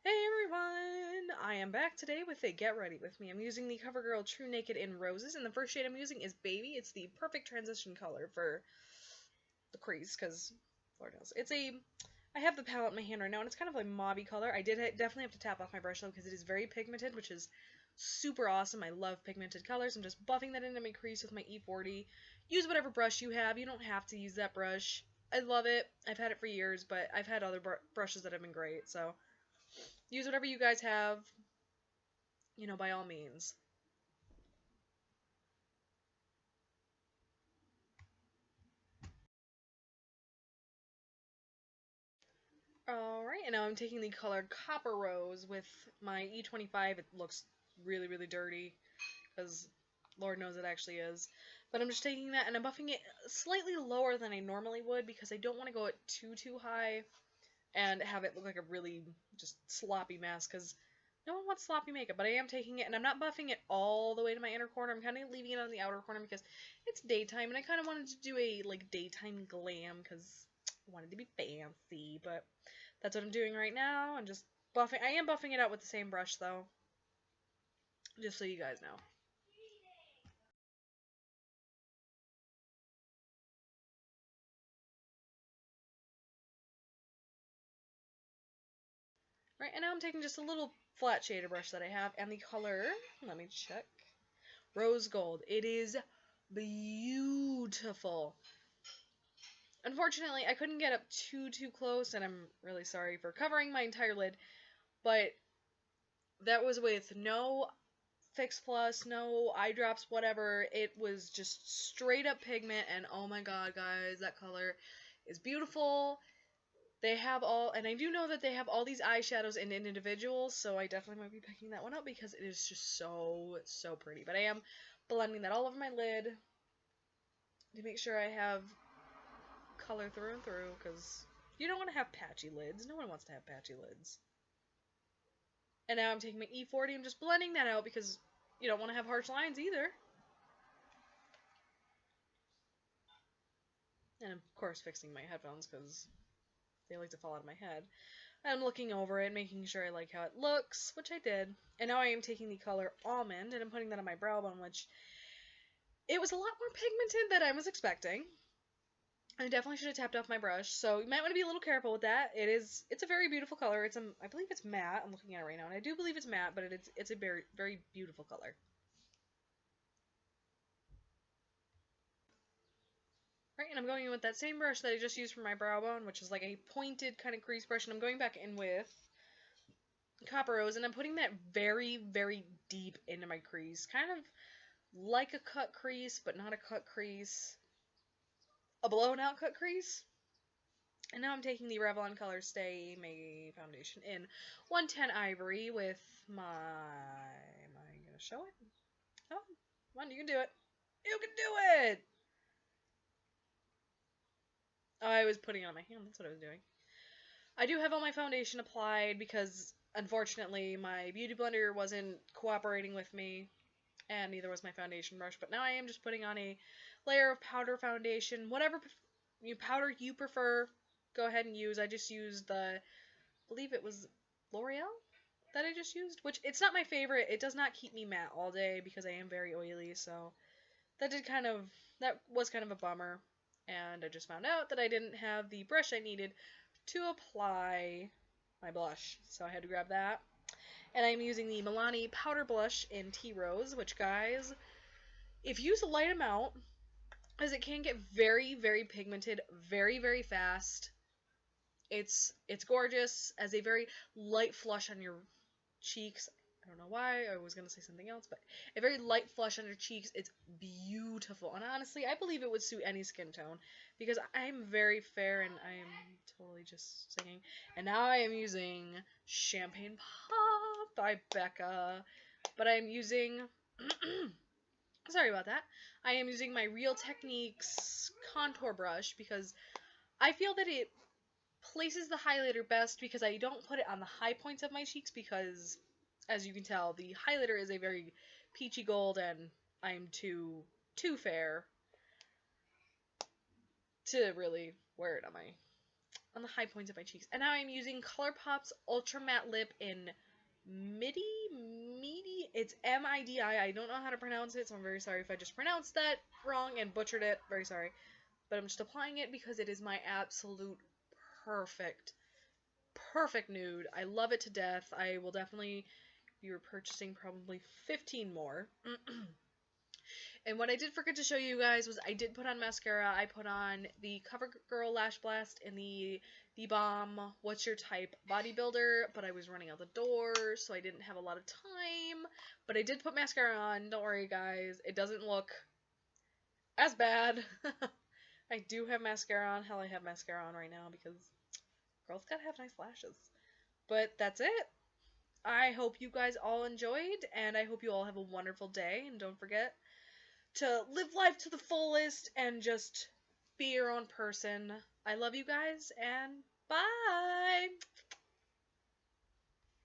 Hey everyone! I am back today with a Get Ready With Me. I'm using the Covergirl True Naked in Roses, and the first shade I'm using is Baby. It's the perfect transition color for the crease, because Lord knows. I have the palette in my hand right now, and it's kind of like mauve color. I definitely have to tap off my brush, though, because it is very pigmented, which is super awesome. I love pigmented colors. I'm just buffing that into my crease with my E40. Use whatever brush you have. You don't have to use that brush. I love it. I've had it for years, but I've had other brushes that have been great, so use whatever you guys have, by all means. Alright, and now I'm taking the color Copper Rose with my E25. It looks really, really dirty, because Lord knows it actually is. But I'm just taking that and I'm buffing it slightly lower than I normally would, because I don't want to go it too high and have it look like a really just sloppy mess, because no one wants sloppy makeup. But I am taking it, and I'm not buffing it all the way to my inner corner. I'm kind of leaving it on the outer corner because it's daytime, and I kind of wanted to do a daytime glam because I wanted to be fancy. But that's what I'm doing right now. I'm just buffing. I am buffing it out with the same brush though, just so you guys know. Right, and now I'm taking just a little flat shader brush that I have, and the color, let me check, Rose Gold. It is beautiful. Unfortunately, I couldn't get up too close, and I'm really sorry for covering my entire lid, but that was with no Fix Plus, no eye drops, whatever. It was just straight up pigment, and oh my god, guys, that color is beautiful. They have all, and I do know that they have all these eyeshadows in individuals, so I definitely might be picking that one up because it is just so pretty. But I am blending that all over my lid to make sure I have color through and through, because you don't want to have patchy lids. No one wants to have patchy lids. And now I'm taking my E40, I'm just blending that out because you don't want to have harsh lines either. And of course fixing my headphones because they like to fall out of my head. I'm looking over it, making sure I like how it looks, which I did. And now I am taking the color Almond, and I'm putting that on my brow bone, which it was a lot more pigmented than I was expecting. I definitely should have tapped off my brush, so you might want to be a little careful with that. It's a very beautiful color. I believe it's matte. I'm looking at it right now, and I do believe it's matte, but it's a very beautiful color. Right, and I'm going in with that same brush that I just used for my brow bone, which is like a pointed kind of crease brush, and I'm going back in with Copper Rose, and I'm putting that very deep into my crease. Kind of like a cut crease, but not a cut crease. A blown out cut crease. And now I'm taking the Revlon Colorstay May foundation in 110 Ivory with my... Am I going to show it? Oh, come on, you can do it. You can do it! Oh, I was putting it on my hand. That's what I was doing. I do have all my foundation applied because, unfortunately, my beauty blender wasn't cooperating with me, and neither was my foundation brush. But now I am just putting on a layer of powder foundation. Whatever powder you prefer, go ahead and use. I just used I believe it was L'Oreal that I just used, which it's not my favorite. It does not keep me matte all day because I am very oily, so that was kind of a bummer. And I just found out that I didn't have the brush I needed to apply my blush, so I had to grab that. And I'm using the Milani powder blush in Tea Rose, which, guys, if you use a light amount, as it can get very pigmented very fast. It's gorgeous as a very light flush on your cheeks. I don't know why, I was going to say something else, but a very light flush on your cheeks. It's beautiful. And honestly, I believe it would suit any skin tone because I'm very fair and I'm totally just singing. And now I am using Champagne Pop by Becca, but I'm using... Sorry about that. I am using my Real Techniques contour brush because I feel that it places the highlighter best because I don't put it on the high points of my cheeks because, as you can tell, the highlighter is a very peachy gold and I'm too fair to really wear it on my on the high points of my cheeks. And now I'm using Colourpop's Ultra Matte Lip in Midi? It's Midi. I don't know how to pronounce it, so I'm very sorry if I just pronounced that wrong and butchered it. Very sorry. But I'm just applying it because it is my absolute perfect nude. I love it to death. I will definitely be repurchasing probably 15 more. And what I did forget to show you guys was I did put on mascara. I put on the CoverGirl Lash Blast and the Bomb What's Your Type Bodybuilder, but I was running out the door, so I didn't have a lot of time. But I did put mascara on. Don't worry, guys. It doesn't look as bad. I do have mascara on. Hell, I have mascara on right now because girls gotta have nice lashes. But that's it. I hope you guys all enjoyed, and I hope you all have a wonderful day. And don't forget to live life to the fullest and just be your own person. I love you guys, and bye!